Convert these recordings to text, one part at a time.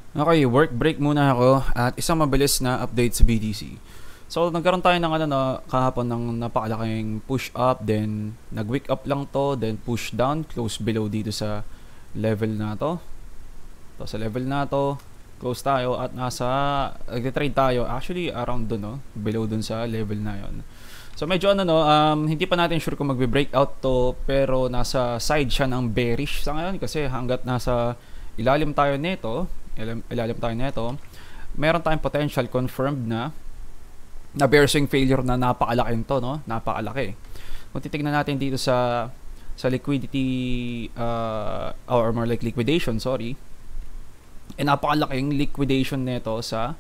Okay, work break muna ako at isang mabilis na update sa BTC. So, nagkaroon tayo ng kahapon ng napakalaking push up, then nag-wick up lang to, then push down, close below dito sa level na to. Sa level na to, close tayo at nag-trade tayo actually around dun, no? Below dun sa level na yon. So, medyo hindi pa natin sure kung magbe-breakout to, pero nasa side siya ng bearish sa ngayon kasi hanggat nasa ilalim tayo nito, meron tayong potential confirmed na bear swing failure na napakalaki to, no? Napakalaki. Kung titingnan natin dito sa liquidity or more like liquidation, sorry. Napakalaking liquidation nito sa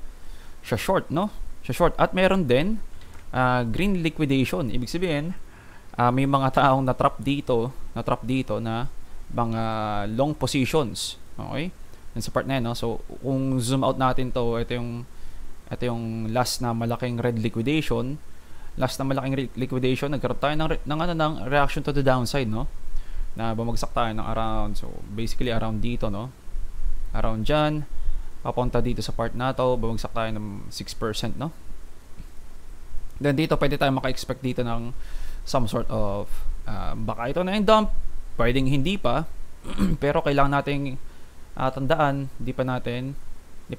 short, no? Sa short at meron din green liquidation. Ibig sabihin, may mga taong na-trap dito na mga long positions. Okay? Yan sa part na yan, no? So, kung zoom out natin to, ito yung last na malaking red liquidation. Nagkaroon tayo ng reaction to the downside, no? Na bumagsak tayo ng around, so basically around dito, no? Around dyan, papunta dito sa part na to, bumagsak tayo ng 6%, no? Then dito, pwede tayo maka-expect dito ng some sort of, baka ito na yung dump, pwedeng hindi pa, pero kailangan nating tandaan, hindi pa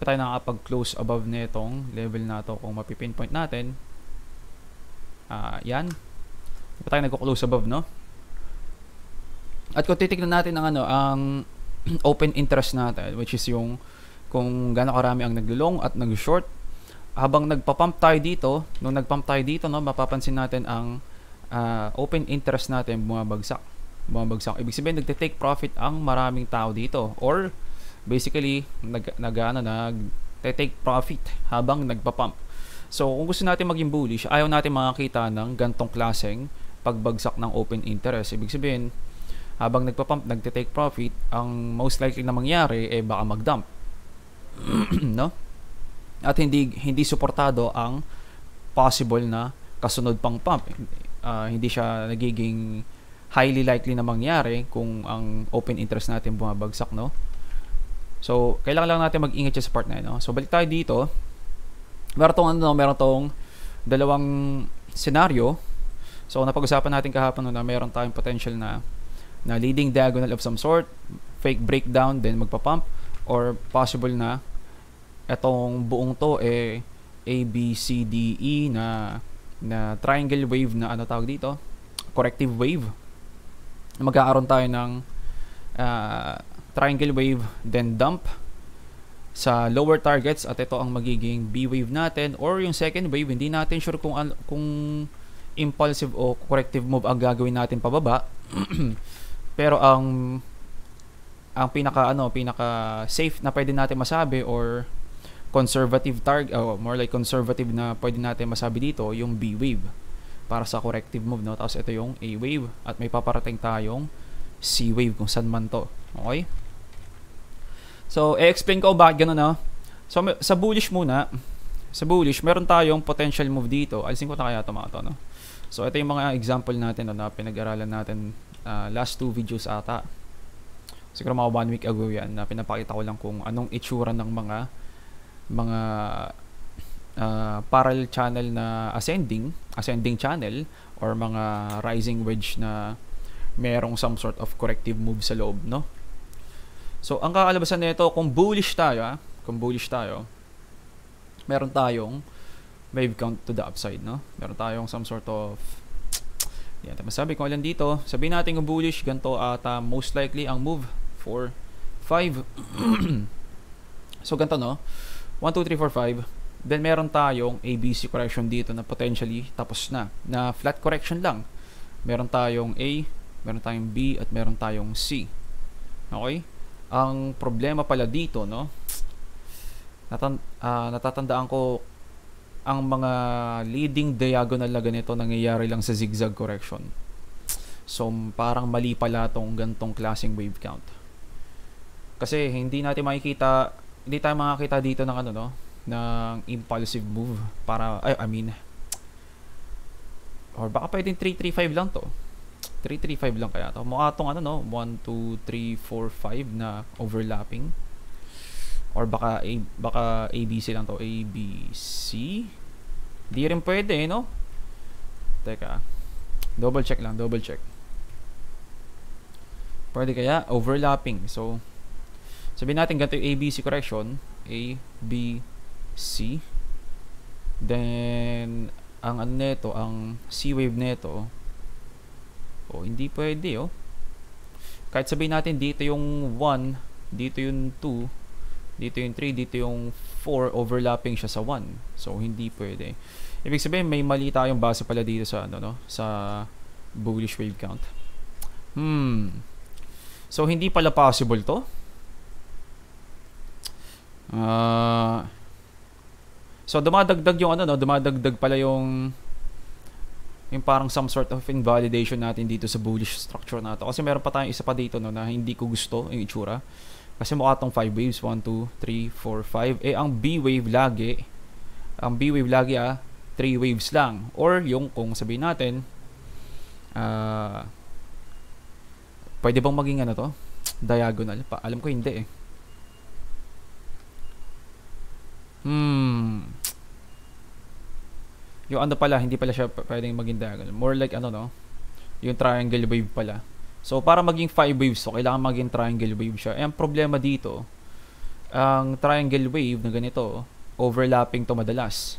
tayo nakakapag-close above netong level na to. Kung mapipinpoint natin, yan, hindi pa tayo nag-close above, no? At kung titignan natin ang open interest natin, which is yung kung gaano karami ang nag-long at nag-short, habang nagpa-pump tayo dito, no, mapapansin natin ang open interest natin bumabagsak. Ibig sabihin, nagte-take profit ang maraming tao dito, or basically nag-take profit habang nagpa-pump. So kung gusto natin maging bullish, ayaw natin makakita ng gantong klaseng pagbagsak ng open interest. Ibig sabihin, habang nagpa-pump, nagte-take profit, ang most likely na mangyari baka mag-dump. No? At hindi suportado ang possible na kasunod pang pump. Hindi siya nagiging highly likely na mangyari kung ang open interest natin bumabagsak, no? So, kailangan lang natin mag-ingat sa part na yun, no? So, balik tayo dito. Meron tong dalawang scenario. So, napag-usapan natin kahapon na meron tayong potential na leading diagonal of some sort, fake breakdown, then magpa-pump, or possible na etong buong to A, B, C, D, E na triangle wave na tawag dito? Corrective wave. Magkakaroon tayo ng triangle wave, then dump sa lower targets, at ito ang magiging B wave natin, or yung second wave, hindi natin sure kung impulsive o corrective move ang gagawin natin pababa. Pero ang pinaka safe na pwede natin masabi, or conservative target, more like conservative na pwede natin masabi dito, yung B wave para sa corrective move, no? Tapos ito yung A wave, at may paparating tayong C wave kung saan man to. Okay? So, i-explain ko bakit gano'n, no? So, sa bullish muna, meron tayong potential move dito. Alisin ko na kaya ito mga to, no? So, ito yung mga example natin, no, na pinag-aralan natin last 2 videos ata. Siguro mga 1 week ago yan, na pinapakita ko lang kung anong itsura ng mga parallel channel na ascending channel, or mga rising wedge na merong some sort of corrective move sa loob, no? So, ang kakalabasan nito, kung bullish tayo, meron tayong wave count to the upside, no? Meron tayong some sort of, yan, masabi ko lang dito, sabihin natin kung bullish, ganito ata most likely ang move 4, 5. So, ganito, no? 1, 2, 3, 4, 5. Then, meron tayong ABC correction dito na potentially tapos na flat correction lang. Meron tayong A, meron tayong B, at meron tayong C. Okay? Ang problema pala dito, no? Natatandaan ko, ang mga leading diagonal na ganito nangyayari lang sa zigzag correction. So, parang mali pala tong gantong klaseng wave count. Kasi hindi tayo makikita dito ng ng impulsive move para, or baka pwedeng 335 lang to. 335 lang kaya to. Mukha tong 1, 2, 3, 4, 5 na overlapping. Or baka ABC lang to. ABC? Di rin pwede, no? Teka. Double check lang, double check. Pwede kaya? Overlapping. So, sabihin natin ganito yung ABC correction. A, B, C. Then, ang ano neto, ang C wave neto. Oh, hindi pwede, oh. Kahit sabihin natin dito yung 1, dito yung 2, dito yung 3, dito yung 4, overlapping siya sa 1. So, hindi pwede. Ibig sabihin, may mali tayong base pala dito sa, ano, no? Sa bullish wave count. So, hindi pala possible to. So, dumadagdag yung, ano, no? Dumadagdag pala yung parang some sort of invalidation natin dito sa bullish structure nato. Kasi meron pa tayong isa pa dito, no, na hindi ko gusto yung itsura. Kasi mukha tong 5 waves. 1, 2, 3, 4, 5. Ang B wave lagi, 3 waves lang. Or yung kung sabihin natin, pwede bang maging ano to? Diagonal? Alam ko hindi eh. Yung ano pala, hindi pala siya pwedeng maging diagonal. More like ano, no? Yung triangle wave pala. So, para maging 5 waves, so kailangan maging triangle wave siya. Ang problema dito, ang triangle wave na ganito, overlapping to madalas.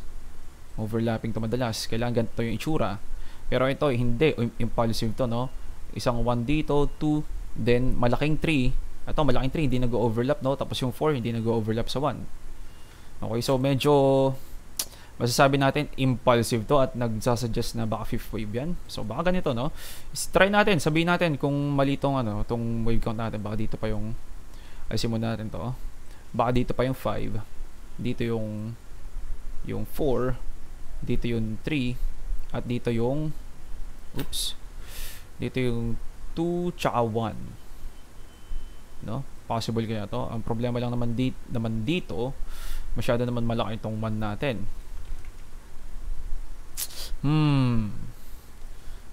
Kailangan ganito yung itsura. Pero ito, hindi. Impulsive to, no? Isang 1 dito, 2, then malaking 3. Ito, malaking 3, hindi nag-overlap, no? Tapos yung 4, hindi nag-overlap sa 1. Okay, so medyo masasabi natin impulsive to at nagsasuggest na baka 5th wave yan. So baka ganito, no? Try natin, sabihin natin kung mali tong ano, tong wave count natin. Baka dito pa yung alisin muna natin to. Baka dito pa yung 5. Dito yung 4, dito yung 3, at dito yung dito yung 2 tsaka 1. No? Possible kaya to. Ang problema lang naman dito, masyado naman malaki itong 1 natin.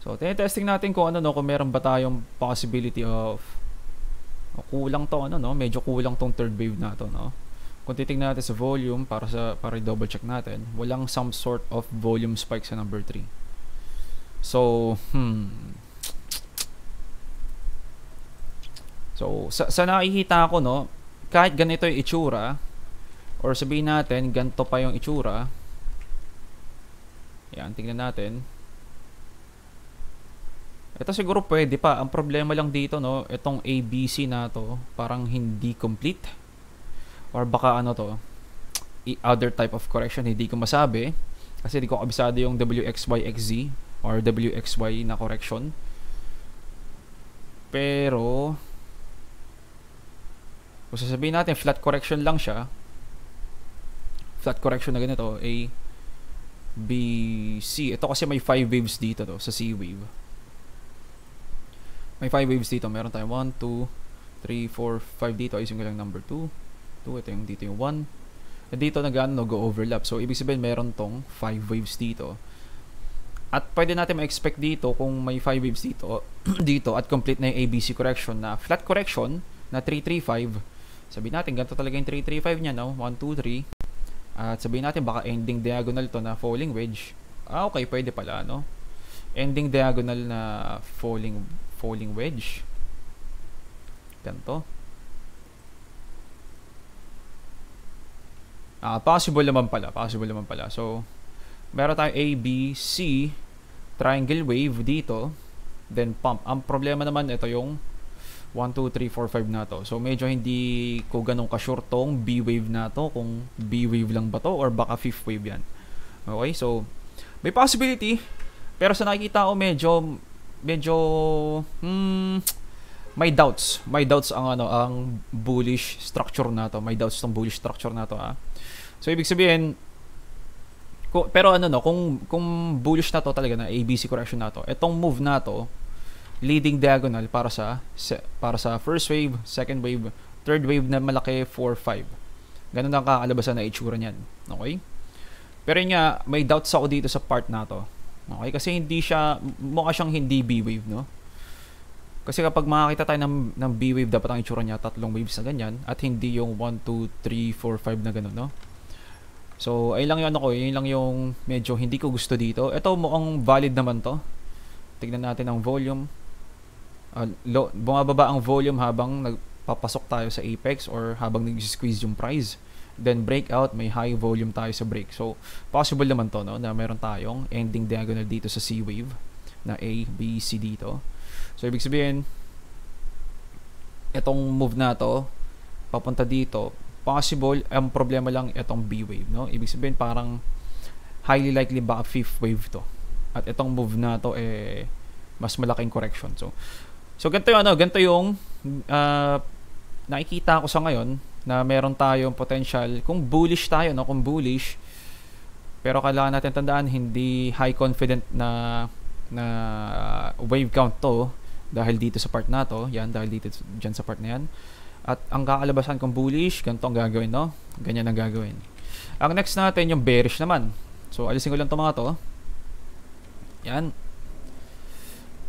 So, testing natin kung ano, no, kung meron ba tayong possibility of kulang to, ano, no, medyo kulang tong third wave na to, no. Kung titingnan natin sa volume para double check natin, walang some sort of volume spike sa number 3. So, So, sa nakikita ko, no, kahit ganito yung itsura, or sabihin natin, ganito pa yung itsura. Yan, tingnan natin. Ito siguro pwede pa. Ang problema lang dito, no, itong ABC na to, parang hindi complete. Or baka ano to, other type of correction, hindi ko masabi. Kasi hindi ko kabisado yung WXYXZ or WXY na correction. Pero, kung sasabihin natin, flat correction lang siya. Flat correction na ganito, A, B, C. Ito kasi may 5 waves dito to, sa C wave. May 5 waves dito. Meron tayong 1, 2, 3, 4, 5 dito. Ayusin ko lang number 2. Ito yung dito yung 1. At dito nag-overlap. So, ibig sabihin meron tong 5 waves dito. At pwede natin ma-expect dito kung may 5 waves dito, dito at complete na yung ABC correction na flat correction na 335. Sabihin natin, ganito talaga yung 335 niya, no? 1, 2, 3. At sabihin natin, baka ending diagonal to na falling wedge. Okay, pwede pala, no? Ending diagonal na falling wedge. Ganito. Possible naman pala. So, meron tayong A, B, C, triangle wave dito, then pump. Ang problema naman, ito yung 1, 2, 3, 4, 5 na to. So, medyo hindi ko ganun ka-sure tong B wave na to, kung B wave lang ba to, or baka 5th wave yan. Okay, so, may possibility, pero sa nakikita ko, medyo, may doubts ang bullish structure na to. So, ibig sabihin, pero ano, no, kung bullish na to talaga na ABC correction na to, itong move na to, leading diagonal para sa first wave, second wave, third wave na malaki, 4, 5. Ganun ang kakalabasan na itsura niyan. Okay? Pero yun nga, may doubts ako dito sa part na to. Okay? Kasi mukha siyang hindi B wave, no? Kasi kapag makakita tayo ng B-wave, dapat ang itsura niya tatlong waves na ganyan at hindi yung 1, 2, 3, 4, 5 na ganun, no? So, ayun lang yung ano ko, yun lang yung medyo hindi ko gusto dito. Ito mukhang valid naman to. Tignan natin ang volume. Bumababa ang volume habang nagpapasok tayo sa apex or habang nag-squeeze yung price. Then breakout, may high volume tayo sa break. So, possible naman to, no, na meron tayong ending diagonal dito sa C-wave na A, B, C dito. So, ibig sabihin, itong move na to, papunta dito, possible, ang problema lang itong B-wave, no? Ibig sabihin, parang highly likely baka fifth wave to. At itong move na to, mas malaking correction. So ganito yung nakikita ko sa ngayon na meron tayong potential kung bullish tayo, no? Kung bullish, pero kailangan natin tandaan, hindi high confident na wave count to dahil dito sa part na to, yan, dahil dito dyan sa part na yan. At ang kakalabasan kung bullish, ganito ang gagawin, no? Ganyan ang gagawin. Ang next natin yung bearish naman. So alisin ko lang itong mga to. Yan.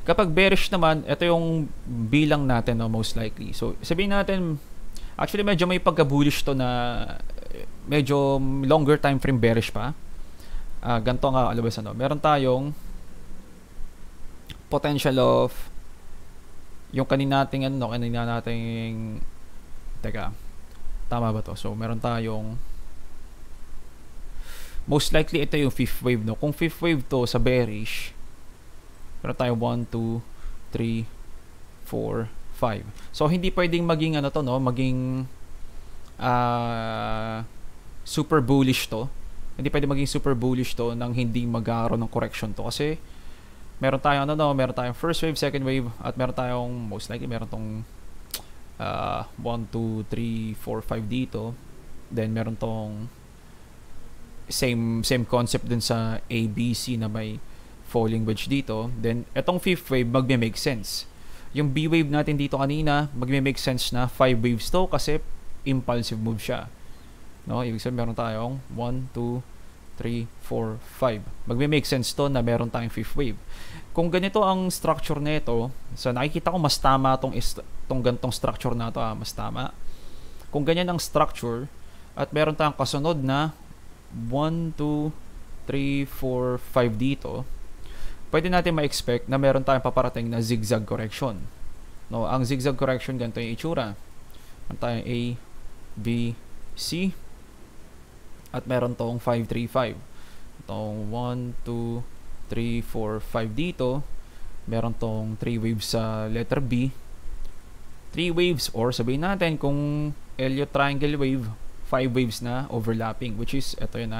Kapag bearish naman, ito yung bilang natin, no, most likely. So sabihin natin, actually medyo may pagka-bullish to na medyo longer time frame bearish pa. Ganito ang kakalabasan, no? Meron tayong potential of yung kanina nating teka, tama ba to? So meron tayong most likely ito yung fifth wave, no? Kung fifth wave to sa bearish, meron tayong 1, 2, 3, 4, 5. So hindi pwedeng maging ano to, no? Maging super bullish to. Hindi pwedeng maging super bullish to nang hindi magkaroon ng correction to, kasi meron tayong meron tayong first wave, second wave, at meron tayong most likely meron tong 1, 2, 3, 4, 5 dito. Then meron tong same concept dun sa ABC na may falling wedge dito. Then etong fifth wave magme-make sense. Yung B wave natin dito kanina, magme-make sense na 5 waves to kasi impulsive move siya. No, ibig sabihin meron tayong 1, 2, 3, 4, 5. Magme-make sense to na meron tayong fifth wave. Kung ganito ang structure nito, so nakikita ko mas tama tong gantong structure na to, mas tama. Kung ganyan ang structure at meron tayong kasunod na 1, 2, 3, 4, 5 dito, pwede natin ma-expect na meron tayong paparating na zigzag correction. No, ang zigzag correction ganito yung itsura. Meron tayong A, B, C, at meron tong 5, 3, 5. Itong 1, 2, 3, 4, 5 dito. Meron tong 3 waves sa letter B. 3 waves, or sabihin natin kung Elliott triangle wave, 5 waves na overlapping, which is ito yun,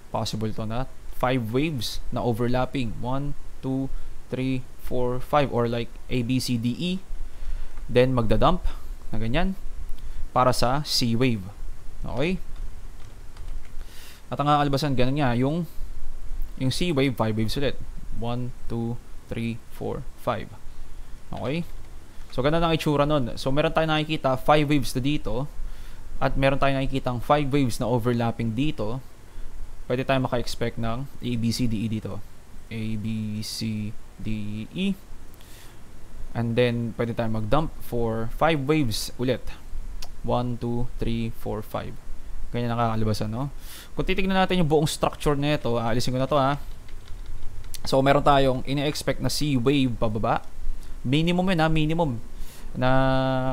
possible to na 5 waves na overlapping, 1, 2, 3, 4, 5, or like A, B, C, D, E. Then magdadump na ganyan para sa C wave. Okay? At ang kakalabasan ganun nga yung C wave, 5 waves ulit, 1, 2, 3, 4, 5. Okay? So ganun ang itsura nun. So meron tayong nakikita 5 waves na dito, at meron tayong nakikita 5 waves na overlapping dito. Pwede tayong maka-expect ng A, B, C, D, E dito. A, B, C, D, E. And then pwede tayong mag-dump for 5 waves ulit. 1, 2, 3, 4, 5. Ganyan nakakalabasan, no? Kung titignan natin yung buong structure nito, alisin ko na to, So meron tayong ini-expect na C wave pababa. Minimum yun, minimum na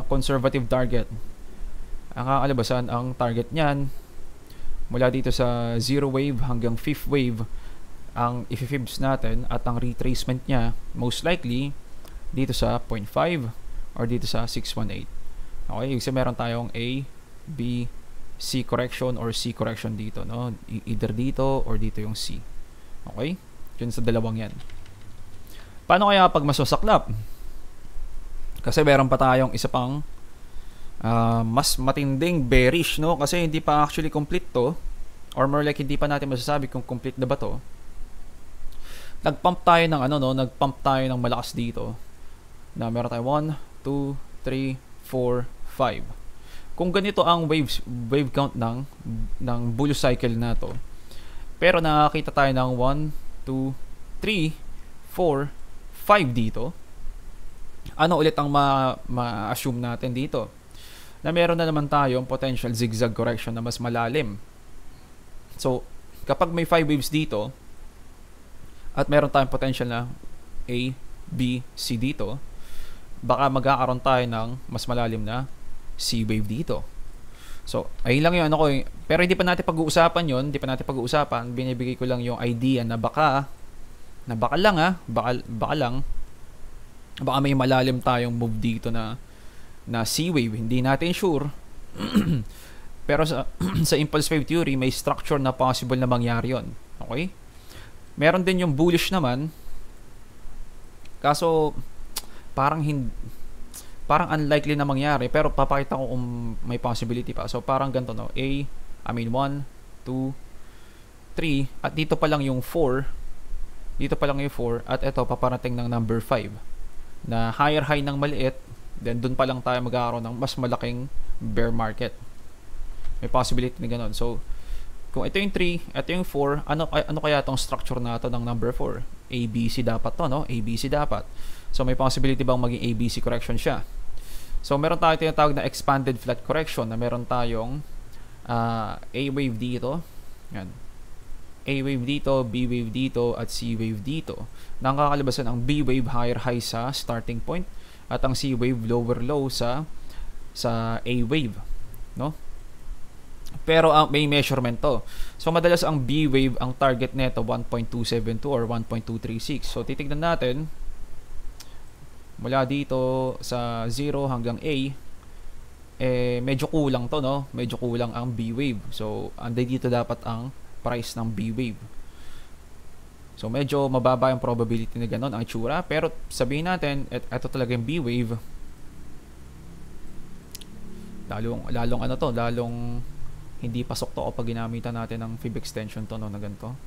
conservative target. Ang kakalabasan, ang target niyan mula dito sa 0 wave hanggang 5th wave ang i-fibs natin, at ang retracement niya most likely dito sa 0.5 or dito sa 618. Okay, so meron tayong A, B, C correction or C correction dito, no? Either dito or dito yung C. Okay? Yun sa dalawang yan. Paano kaya pag masasaklap? Kasi meron pa tayong isa pang mas matinding bearish, no? Kasi hindi pa actually complete to, or more like hindi pa natin masasabi kung complete na ba to. Nagpump tayo ng nagpump tayo ng malakas dito. Na meron tayo 1, 2, 3, 4, 5. Kung ganito ang wave count ng bull cycle na to. Pero nakakita tayo ng 1, 2, 3, 4, 5 dito. 5 Ano ulit ang ma-assume natin dito? Na meron na naman tayong potential zigzag correction na mas malalim. So, kapag may 5 waves dito, at meron tayong potential na A, B, C dito, baka magkakaroon tayo ng mas malalim na C wave dito. So, ayun lang yung ano ko. Pero hindi pa natin pag-uusapan yun. Hindi pa natin pag-uusapan. Binibigay ko lang yung idea na baka lang baka may malalim tayong move dito na C wave. Hindi natin sure. Pero sa sa impulse wave theory, may structure na possible na mangyari yon. Okay? Meron din yung bullish naman. Kaso parang unlikely na mangyari, pero papakita ko kung may possibility pa. So parang ganito, no. 1, 2, 3, at dito pa lang yung 4. Dito pa lang yung 4 at ito paparating ng number 5 na higher high ng maliit, then dun pa lang tayo magkakaroon ng mas malaking bear market. May possibility na ganun. So kung ito yung 3, ito yung 4, ano kaya tong structure na to ng number 4? ABC dapat to, no? ABC dapat. So may possibility bang maging ABC correction siya? So meron tayong tinatawag na expanded flat correction na meron tayong A wave dito. Yan. A wave dito, B wave dito, at C wave dito. Nakakalabasan ang B wave higher high sa starting point at ang C wave lower low sa A wave, no? Pero may measurement to. So madalas ang B wave ang target nito 1.272 or 1.236. So titignan natin mula dito sa 0 hanggang A, medyo kulang to, no? Medyo kulang ang B wave. So dito dapat ang price ng B wave. So medyo mababa yung probability na ganun ang itsura, pero sabihin natin ito talaga yung B wave. Lalong hindi pasok to kapag ginamitan natin ng fib extension to, no, na ganito.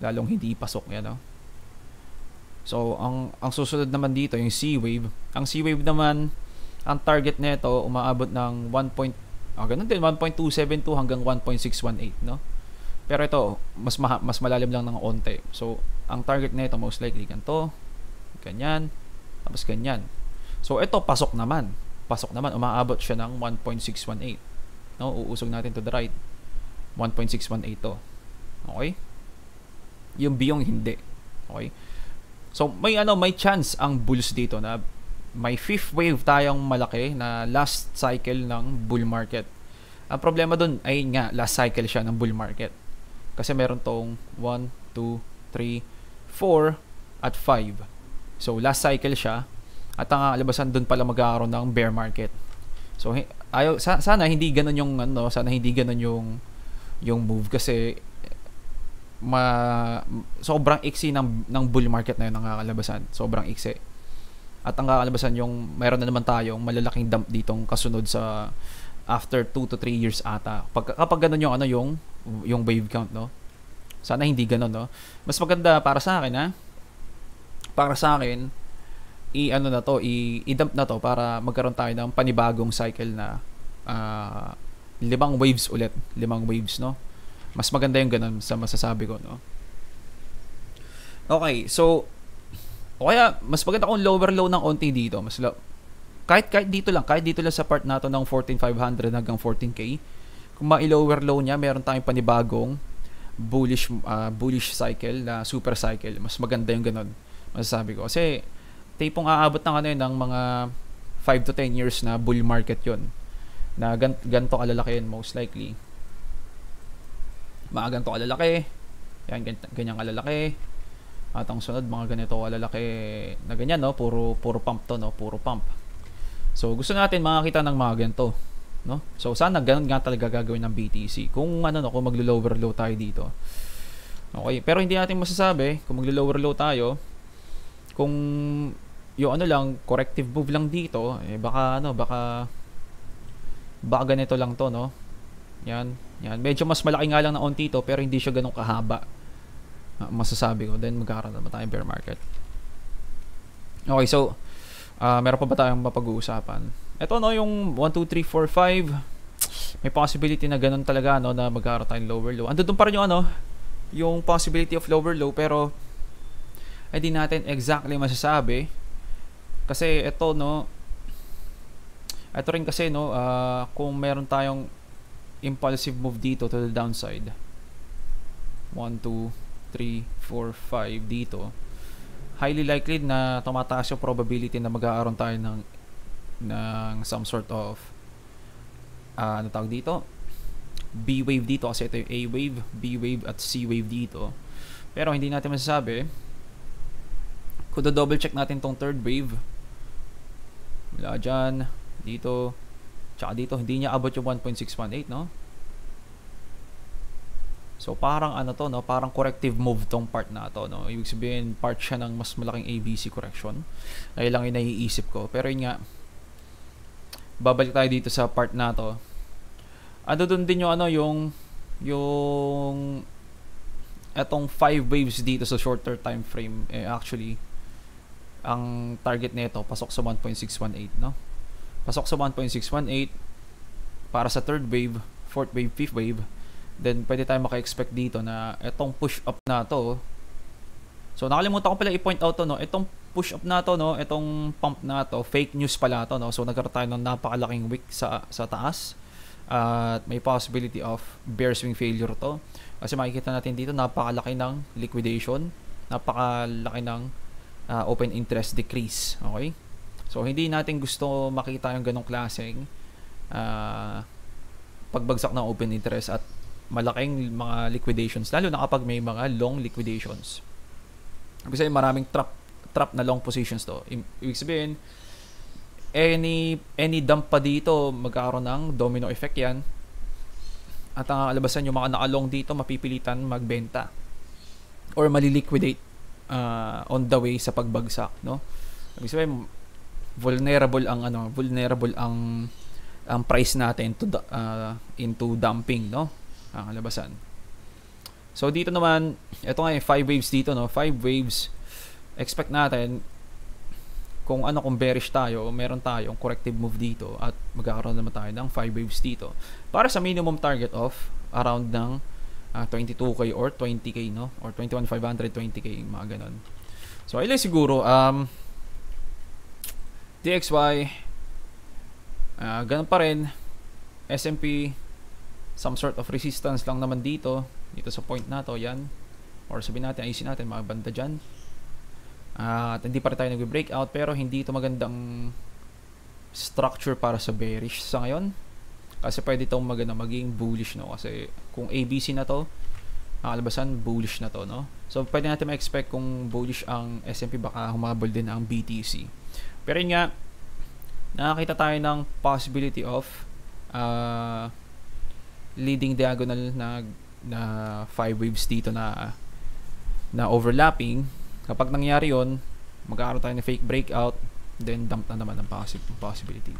Lalong hindi pasok yan, no. So ang susunod naman dito yung C wave. Ang C wave naman, ang target nito umaabot ng 1.272 hanggang 1.618, no. Pero ito mas malalim lang ng onte. So ang target nito most likely ganito, ganyan, tapos ganyan. So ito pasok naman, umaabot siya ng 1.618. No, uusog natin to the right. 1.618 to. Okay? Yung B yung hindi. Okay? So may chance ang bulls dito na may fifth wave tayong malaki na last cycle ng bull market. Ang problema dun ay nga last cycle siya ng bull market. Kasi meron tong 1, 2, 3, 4 at 5. So last cycle siya at ang labasan dun pala magkakaroon ng bear market. So sana hindi ganoon yung move kasi sobrang iksi ng bull market na yun ang kakalabasan. Sobrang iksi. At ang kakalabasan yung meron na naman tayong malalaking dump ditong kasunod sa after 2 to 3 years ata. Kapag ganoon yung wave count, no. Sana hindi ganoon, no. Mas maganda para sa akin, para sa akin i-dump na to para magkaroon tayo ng panibagong cycle na 5 waves ulit, 5 waves, no. Mas maganda yung ganun sa masasabi ko, no. Okay, so kaya mas maganda kung lower low ng onti dito, kahit dito lang sa part nato ng 14,500 hanggang 14k, kung ma-lower low niya, meron tayong panibagong bullish cycle na super cycle. Mas maganda yung ganun, masasabi ko, kasi tipong aabot ng mga 5 to 10 years na bull market yon na ganto kalalaki yun, most likely mga ganto kalalaki yan, ganyan kalalaki, at ang sunod mga ganito kalalaki na ganyan, no, puro pump to, no, puro pump. So gusto natin makakita ng mga ganito, no. So sana ganun nga talaga gagawin ng BTC kung kung maglo-lower low tayo dito. Okay, pero hindi natin masasabi kung maglo-lower low tayo. Kung yung lang corrective move lang dito, baka ganito lang to, no. Yan, medyo mas malaki nga lang na onti to, pero hindi siya ganun kahaba, masasabi ko. Then magkakaroon naman tayong bear market. Okay, so meron pa ba tayong mapag-uusapan? Ito, no, yung 1, 2, 3, 4, 5, may possibility na ganun talaga, no, na magkakaroon tayong lower low. Andun pa rin yung possibility of lower low, pero hindi natin exactly masasabi Kasi ito, no, ito rin kasi, no, kung meron tayong impulsive move dito to the downside, 1, 2, 3, 4, 5 dito, highly likely na tumataas yung probability na mag-aaroon tayo ng some sort of ano tawag dito, B wave dito, kasi ito yung A wave, B wave at C wave dito. Pero hindi natin masasabi. Kung double check natin tong third wave, wala dyan, dito, tsaka dito, hindi niya abot yung 1.618, no? So parang ano to, no, parang corrective move tong part na to, no. Ibig sabihin part siya ng mas malaking ABC correction. Ay lang yung naiisip ko. Pero yun nga, babalik tayo dito sa part na to. Ano dun din yung ano, yung etong 5 waves dito sa shorter time frame, actually ang target nito pasok sa 1.618, no? Pasok sa 1.618 para sa third wave, fourth wave, fifth wave. Then pwede tayo maka-expect dito na etong push up na to. So nakalimutan ko pala i-point out to, no. Etong push up na to, no, etong pump na to, fake news pala to, no. So nagkaroon tayo ng napakalaking wick sa taas. At may possibility of bear swing failure to. Kasi makikita natin dito napakalaki ng liquidation, napakalaki ng open interest decrease. Okay? So hindi natin gusto makita yung ganong klaseng pagbagsak ng open interest at malaking mga liquidations, lalo na kapag may mga long liquidations. Kasi maraming trap na long positions to. Ibig sabihin, any dump pa dito, magkakaroon ng domino effect yan. At ang kalabasan, yung mga nakalong dito, mapipilitan magbenta or maliliquidate on the way sa pagbagsak, no? Ibig sabihin, vulnerable ang price natin into dumping, no? Ang kalabasan. So dito naman, ito nga yung 5 waves dito, no? 5 waves, expect natin kung bearish tayo, meron tayong corrective move dito at magkakaroon naman tayo ng 5 waves dito para sa minimum target of around ng 22k or 20k, no? Or 21,500, 20k, mga ganon. So ayun siguro, DXY, ganun pa rin. S&P, some sort of resistance lang naman dito sa point na to, yan. Or sabihin natin, ayusin natin mga banda dyan. At hindi pa rin tayo nag-breakout, pero hindi ito magandang structure para sa bearish sa ngayon. Kasi pwede itong maging bullish, no? Kasi kung ABC na to, kalabasan bullish na to, no? So pwede natin ma-expect kung bullish ang S&P, baka humabol din ang BTC. Pero yun nga, nakakita tayo ng possibility of leading diagonal na 5 waves dito na overlapping. Kapag nangyari yon, magkakaroon tayo ng fake breakout, then dump na naman ang possibility.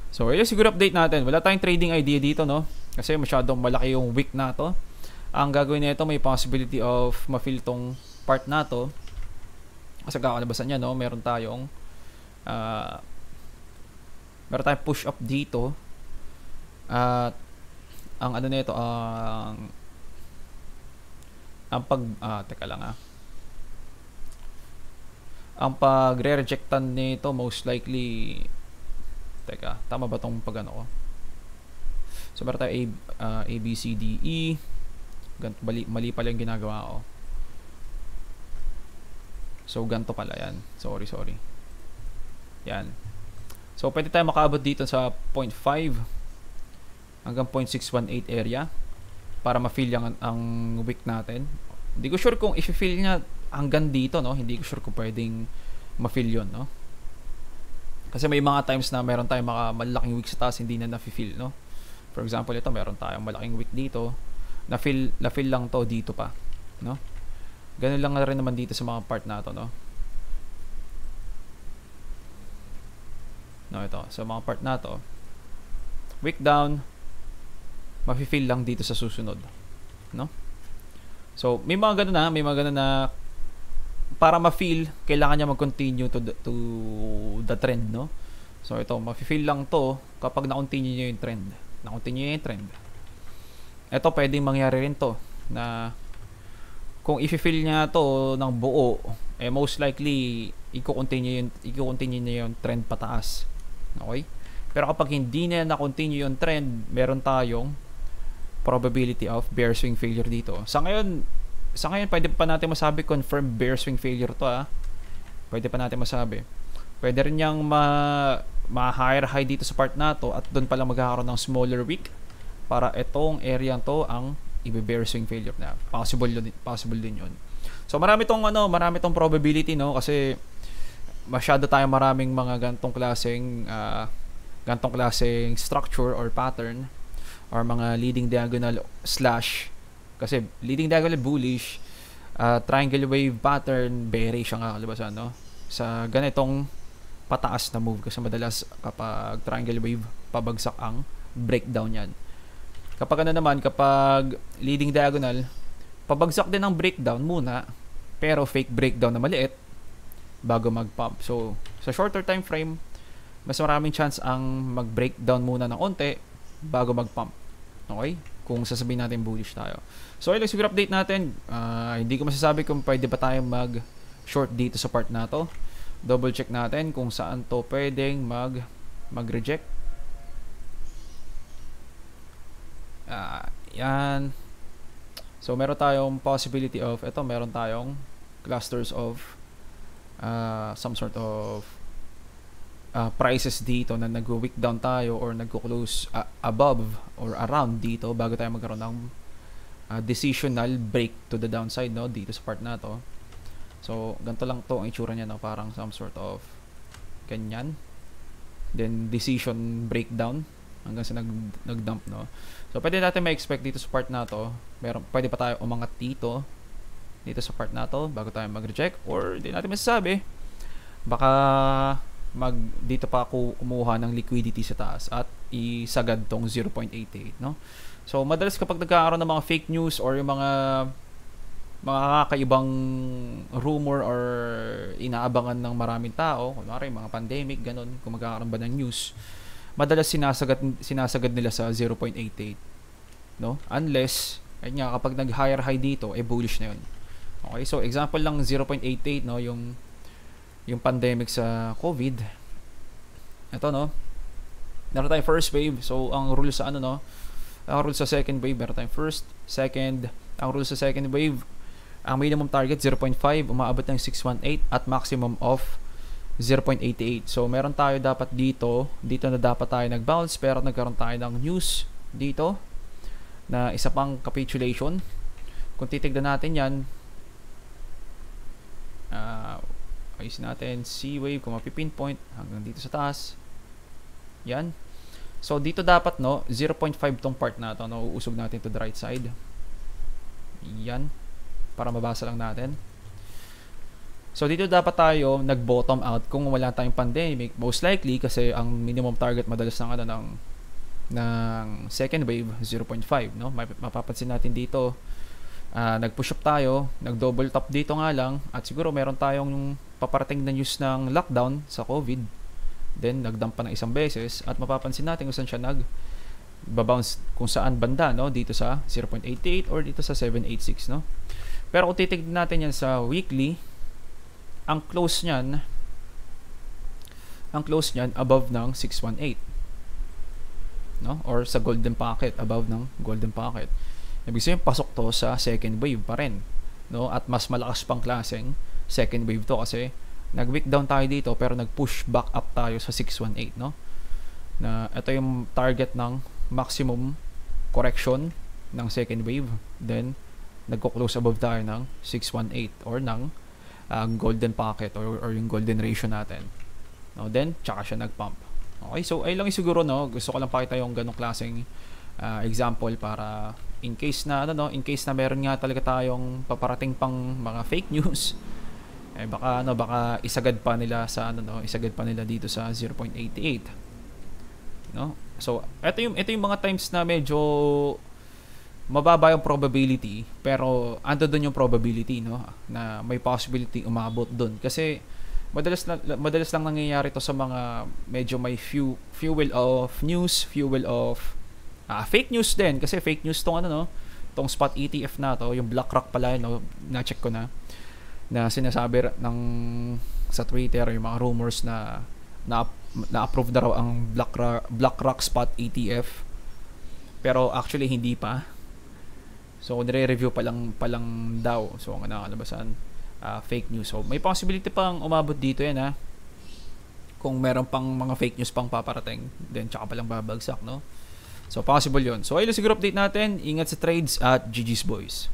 So yun siguro update natin. Wala tayong trading idea dito, no? Kasi masyadong malaki yung wick na to. Ang gagawin nito, may possibility of ma-fill tong part na to. Kasi kakalabasan niya, no? Meron tayong push up dito. At ang ano nito, teka lang ang pagre-rejectan nito most likely, teka, tama ba tong pagano ko? So meron tayo A, B, C, D, E. Mali pala yung ginagawa ko. So ganito pala yan. Sorry. Yan. So pwede tayo makaabot dito sa 0.5 hanggang 0.618 area para ma-fill ang wick natin. Hindi ko sure kung i-fill niya hanggang dito, no? Hindi ko sure kung pwedeng ma-fill yun, no? Kasi may mga times na meron tayong malaking wick sa taas, hindi na na-fill, no? For example, ito, meron tayong malaking wick dito, na-fill lang to dito pa, no? Ganun lang na rin naman dito sa mga part na to, no? No, ito, sa mga part na to, wick down, ma-fill lang dito sa susunod, no? So, may mga ganun na para ma-feel, kailangan niya mag-continue to the trend, no? So, ito, ma-feel lang to kapag na-continue niya yung trend. Ito, pwedeng mangyari rin to na kung i-feel niya to ng buo most likely i-continue niya yung trend pataas. Okay? Pero kapag hindi na continue yung trend, meron tayong probability of bear swing failure dito. Sa ngayon pwede pa natin masabi confirmed bear swing failure to Pwede pa natin masabi. Pwede rin niyang ma-higher high dito sa part na to at doon pa lang magkakaroon ng smaller wick para itong area to ang i-bear swing failure na. Possible din yun. So marami tong probability, no, kasi masyado tayong maraming mga gantong klaseng structure or pattern or mga leading diagonal slash, kasi leading diagonal bullish, triangle wave pattern bearish ang kakalabasan, no, sa ganitong pataas na move, kasi madalas kapag triangle wave pabagsak ang breakdown yan. Kapag leading diagonal, pabagsak din ang breakdown muna, pero fake breakdown na maliit bago mag-pump. So, sa shorter time frame, mas maraming chance ang mag-breakdown muna ng onte bago mag-pump. Okay? Kung sasabihin natin bullish tayo. So, let's figure update natin. Hindi ko masasabi kung pwede ba tayo mag-short dito sa part na to. Double check natin kung saan to pwedeng mag-reject. Yan. So, meron tayong possibility of, meron tayong clusters of some sort of prices dito na nag-wick down tayo or nag-close above or around dito bago tayo magkaroon ng decisional break to the downside, no, dito sa part na to. So, ganito lang to ang itsura niya, no, parang some sort of ganyan. Then, decision breakdown hanggang sa nag-dump, no. So, pwede natin ma-expect dito sa part na to. Pwede pa tayo umangat dito sa part na to bago tayo mag-reject, or hindi natin masasabi. Baka dito pa ako kumuha ng liquidity sa taas at isagad tong 0.88, no. So, madalas kapag nagkakaroon ng mga fake news or yung mga kakaibang rumor or inaabangan ng maraming tao, kunwari mga pandemic, ganun, kung magkakaroon ba ng news, madalas sinasagad nila sa 0.88, no, unless ayun nga, kapag nag-higher high dito, bullish na yun. Okay, so example lang 0.88, no, yung pandemic sa COVID. Ito, no, meron tayong first wave. So ang rule sa ang rule sa second wave, meron tayong first, second. Ang rule sa second wave, ang minimum target 0.5, umaabot ng 618 at maximum of 0.88. So, meron tayo dapat dito na dapat tayo nag-bounce, pero nagkaroon tayo ng news dito na isa pang capitulation. Kung titignan natin yan, ayusin natin C-wave, kung mapipinpoint hanggang dito sa taas. Yan. So, dito dapat, no, 0.5 tong part na ito, no, uusog natin to the right side. Yan. Para mabasa lang natin. So, dito dapat tayo nag-bottom out kung wala tayong pandemic. Most likely, kasi ang minimum target madalas ng second wave, 0.5, no? Mapapansin natin dito, nag-push up tayo, nag-double top dito nga lang, at siguro meron tayong paparating na news ng lockdown sa COVID. Then, nag-dump pa ng isang beses, at mapapansin natin kung saan siya nag-bounce, kung saan banda, no? Dito sa 0.88 or dito sa 786, no? Pero kung titignan natin yan sa weekly, ang close niyan above ng 618, no, or sa golden pocket, above ng golden pocket. Ibig sabihin pasok to sa second wave pa rin, no, at mas malakas pang klaseng second wave to kasi nag-wick down tayo dito pero nag-push back up tayo sa 618, no, na ito yung target ng maximum correction ng second wave. Then nagko-close above tayo ng 618 or ng golden pocket or yung golden ratio natin, no, then tsaka siya nagpump. Okay, so ay lang siguro, no, gusto ko lang pakita yung ganong klaseng example para in case na meron nga talaga tayong paparating pang mga fake news, baka isagad pa nila dito sa 0.88, no. So ito yung mga times na medyo mababa yung probability, pero ando doon yung probability, no, na may possibility umabot doon, kasi madalas lang nangyayari to sa mga medyo may fuel of news, fake news din, kasi fake news tong tong spot ETF na to, yung BlackRock pala, no, na-check ko na. na sinasabi ng sa Twitter, yung mga rumors na na-approve na raw ang BlackRock Spot ETF, pero actually hindi pa. So nire-review pa lang daw. So ang nakakalabasan, fake news. So may possibility pang umabot dito yan, ha, kung meron pang mga fake news pang paparating, then tsaka palang babagsak, no? So possible yun. So ayun siguro update natin. Ingat sa trades at GG's boys.